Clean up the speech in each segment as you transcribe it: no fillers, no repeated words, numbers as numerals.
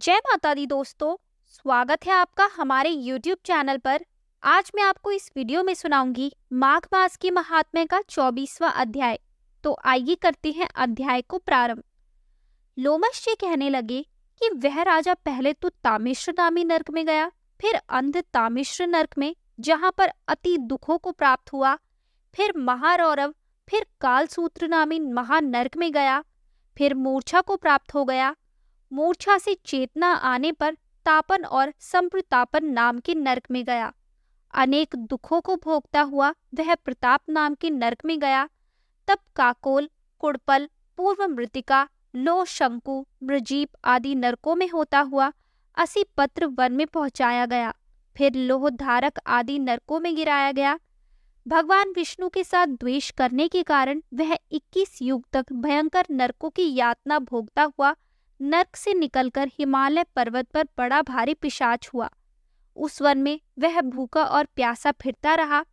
जय माता दी दोस्तों। स्वागत है आपका हमारे YouTube चैनल पर। आज मैं आपको इस वीडियो में सुनाऊंगी माघ मास की महात्म्य का 24वां अध्याय। तो आइए करते हैं अध्याय को प्रारंभ। लोमश जी कहने लगे कि वह राजा पहले तो तामिश्र नामी नर्क में गया, फिर अंध तामिश्र नर्क में जहाँ पर अति दुखों को प्राप्त हुआ, फिर महारौरव, फिर कालसूत्र नामी महानर्क में गया, फिर मूर्छा को प्राप्त हो गया। मूर्छा से चेतना आने पर तापन और संप्रतापन नाम के नरक में गया। अनेक दुखों को भोगता हुआ वह प्रताप नाम के नरक में गया। तब काकोल, कुड़पल, पूर्व मृतिका, लो शंकु, मृजीप आदि नरकों में होता हुआ असी पत्र वन में पहुंचाया गया। फिर लोह धारक आदि नरकों में गिराया गया। भगवान विष्णु के साथ द्वेष करने के कारण वह 21 युग तक भयंकर नरकों की यातना भोगता हुआ नर्क से निकलकर हिमालय पर्वत पर बड़ा भारी पिशाच हुआ। उस वन में वह भूखा और प्यासा फिरता रहा।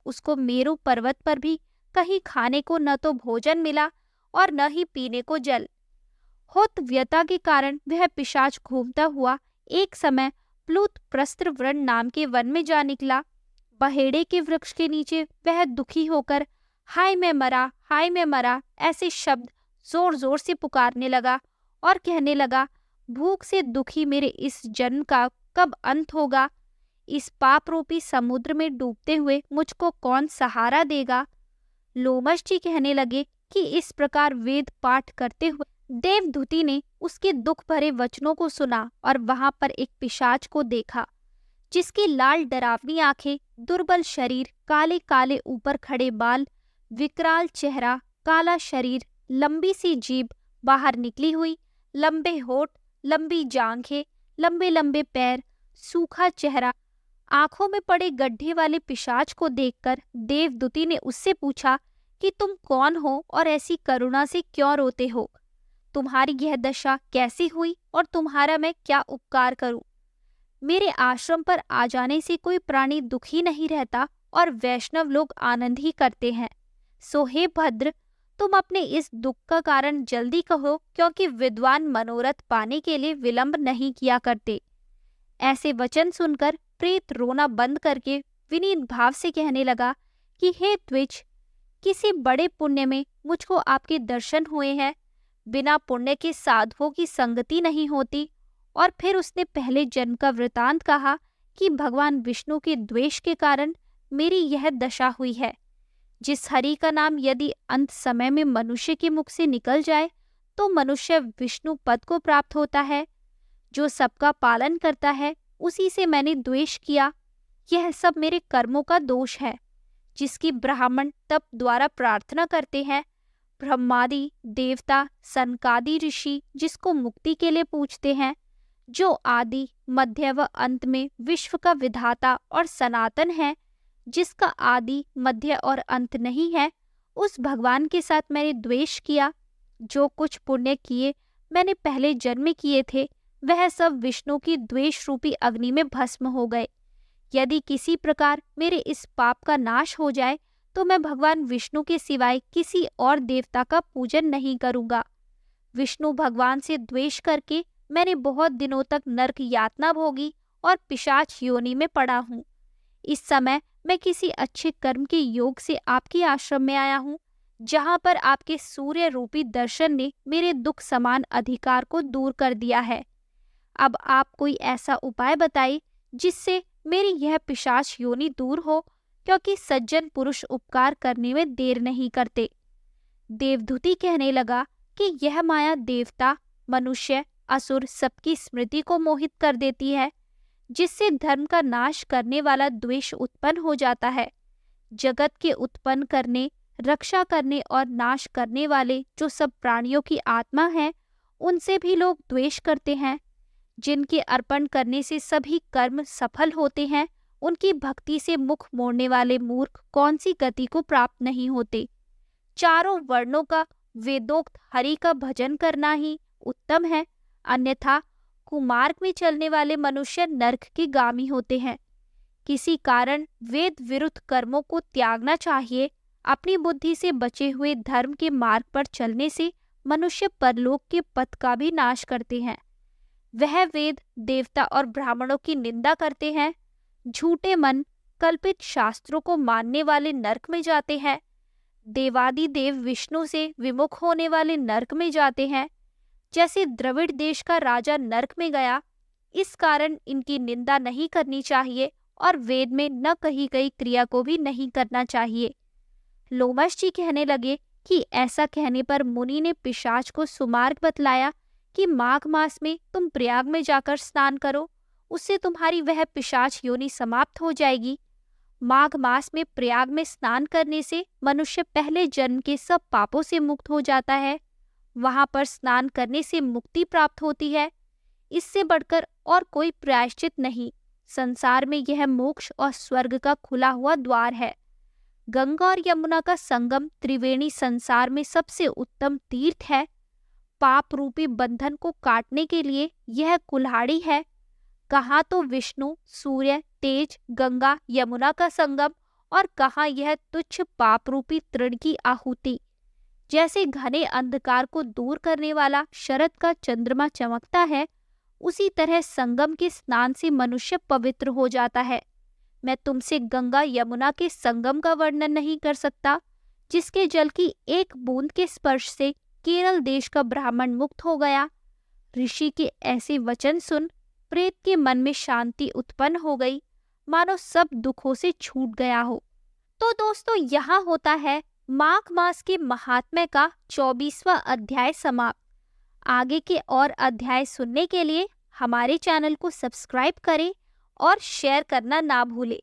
उसको मेरु पर्वत पर भी कहीं खाने को न तो भोजन मिला और न ही पीने को जल। होत व्यथा के कारण वह पिशाच घूमता हुआ एक समय प्लूत प्रस्त्र वृण नाम के वन में जा निकला। बहेड़े के वृक्ष के नीचे वह दुखी होकर हाय मैं मरा, हाय मैं मरा ऐसे शब्द जोर जोर से पुकारने लगा और कहने लगा, भूख से दुखी मेरे इस जन्म का कब अंत होगा? इस पाप रूपी समुद्र में डूबते हुए मुझको कौन सहारा देगा? लोमश जी कहने लगे कि इस प्रकार वेद पाठ करते हुए देवदूति ने उसके दुख भरे वचनों को सुना और वहां पर एक पिशाच को देखा, जिसकी लाल डरावनी आंखें, दुर्बल शरीर, काले काले ऊपर खड़े बाल, विकराल चेहरा, काला शरीर, लंबी सी जीभ बाहर निकली हुई, लंबे होठ, लंबी जांघें, लंबे लंबे पैर, सूखा चेहरा, आंखों में पड़े गड्ढे वाले पिशाच को देखकर देवदूति ने उससे पूछा कि तुम कौन हो और ऐसी करुणा से क्यों रोते हो? तुम्हारी यह दशा कैसी हुई और तुम्हारा मैं क्या उपकार करूं? मेरे आश्रम पर आ जाने से कोई प्राणी दुखी नहीं रहता और वैष्णव लोग आनंद ही करते हैं। सो हे भद्र, तुम अपने इस दुख का कारण जल्दी कहो, क्योंकि विद्वान मनोरथ पाने के लिए विलंब नहीं किया करते। ऐसे वचन सुनकर प्रेत रोना बंद करके विनीत भाव से कहने लगा कि हे द्विज, किसी बड़े पुण्य में मुझको आपके दर्शन हुए हैं। बिना पुण्य के साधुओं की संगति नहीं होती। और फिर उसने पहले जन्म का वृतांत कहा कि भगवान विष्णु के द्वेष के कारण मेरी यह दशा हुई है। जिस हरि का नाम यदि अंत समय में मनुष्य के मुख से निकल जाए तो मनुष्य विष्णु पद को प्राप्त होता है। जो सबका पालन करता है उसी से मैंने द्वेष किया। यह सब मेरे कर्मों का दोष है, जिसकी ब्राह्मण तप द्वारा प्रार्थना करते हैं। ब्रह्मादि देवता, सनकादि ऋषि जिसको मुक्ति के लिए पूछते हैं, जो आदि मध्य व अंत में विश्व का विधाता और सनातन है, जिसका आदि मध्य और अंत नहीं है, उस भगवान के साथ मैंने द्वेष किया। जो कुछ पुण्य किए मैंने पहले जन्म में किए थे, वह सब विष्णु की द्वेष रूपी अग्नि में भस्म हो गए। यदि किसी प्रकार मेरे इस पाप का नाश हो जाए तो मैं भगवान विष्णु के सिवाय किसी और देवता का पूजन नहीं करूँगा। विष्णु भगवान से द्वेष करके मैंने बहुत दिनों तक नरक यातना भोगी और पिशाच योनि में पड़ा हूँ। इस समय मैं किसी अच्छे कर्म के योग से आपके आश्रम में आया हूँ, जहाँ पर आपके सूर्य रूपी दर्शन ने मेरे दुख समान अधिकार को दूर कर दिया है। अब आप कोई ऐसा उपाय बताइए जिससे मेरी यह पिशाच योनि दूर हो, क्योंकि सज्जन पुरुष उपकार करने में देर नहीं करते। देवदूति कहने लगा कि यह माया देवता, मनुष्य, असुर सबकी स्मृति को मोहित कर देती है, जिससे धर्म का नाश करने वाला द्वेष उत्पन्न हो जाता है। जगत के उत्पन्न करने, रक्षा करने और नाश करने वाले जो सब प्राणियों की आत्मा है, उनसे भी लोग द्वेष करते हैं। जिनके अर्पण करने से सभी कर्म सफल होते हैं, उनकी भक्ति से मुख मोड़ने वाले मूर्ख कौन सी गति को प्राप्त नहीं होते। चारों वर्णों का वेदोक्त हरि का भजन करना ही उत्तम है, अन्यथा कुमार्ग में चलने वाले मनुष्य नरक के गामी होते हैं। किसी कारण वेद विरुद्ध कर्मों को त्यागना चाहिए। अपनी बुद्धि से बचे हुए धर्म के मार्ग पर चलने से मनुष्य परलोक के पथ का भी नाश करते हैं। वह वेद, देवता और ब्राह्मणों की निंदा करते हैं। झूठे मन, कल्पित शास्त्रों को मानने वाले नरक में जाते हैं। देवादिदेव विष्णु से विमुख होने वाले नरक में जाते हैं। जैसे द्रविड़ देश का राजा नरक में गया, इस कारण इनकी निंदा नहीं करनी चाहिए और वेद में न कही गई क्रिया को भी नहीं करना चाहिए। लोमश जी कहने लगे कि ऐसा कहने पर मुनि ने पिशाच को सुमार्ग बतलाया कि माघ मास में तुम प्रयाग में जाकर स्नान करो, उससे तुम्हारी वह पिशाच योनि समाप्त हो जाएगी। माघ मास में प्रयाग में स्नान करने से मनुष्य पहले जन्म के सब पापों से मुक्त हो जाता है। वहां पर स्नान करने से मुक्ति प्राप्त होती है। इससे बढ़कर और कोई प्रायश्चित नहीं। संसार में यह मोक्ष और स्वर्ग का खुला हुआ द्वार है। गंगा और यमुना का संगम त्रिवेणी संसार में सबसे उत्तम तीर्थ है। पाप रूपी बंधन को काटने के लिए यह कुल्हाड़ी है। कहाँ तो विष्णु, सूर्य, तेज, गंगा, यमुना का संगम और कहाँ यह तुच्छ पाप रूपी तृण की आहुति। जैसे घने अंधकार को दूर करने वाला शरद का चंद्रमा चमकता है, उसी तरह संगम के स्नान से मनुष्य पवित्र हो जाता है। मैं तुमसे गंगा यमुना के संगम का वर्णन नहीं कर सकता, जिसके जल की एक बूंद के स्पर्श से केरल देश का ब्राह्मण मुक्त हो गया। ऋषि के ऐसे वचन सुन प्रेत के मन में शांति उत्पन्न हो गई, मानो सब दुखों से छूट गया हो। तो दोस्तों, यहाँ होता है माघ मास के महात्म्य का 24वां अध्याय समाप्त। आगे के और अध्याय सुनने के लिए हमारे चैनल को सब्सक्राइब करें और शेयर करना ना भूलें।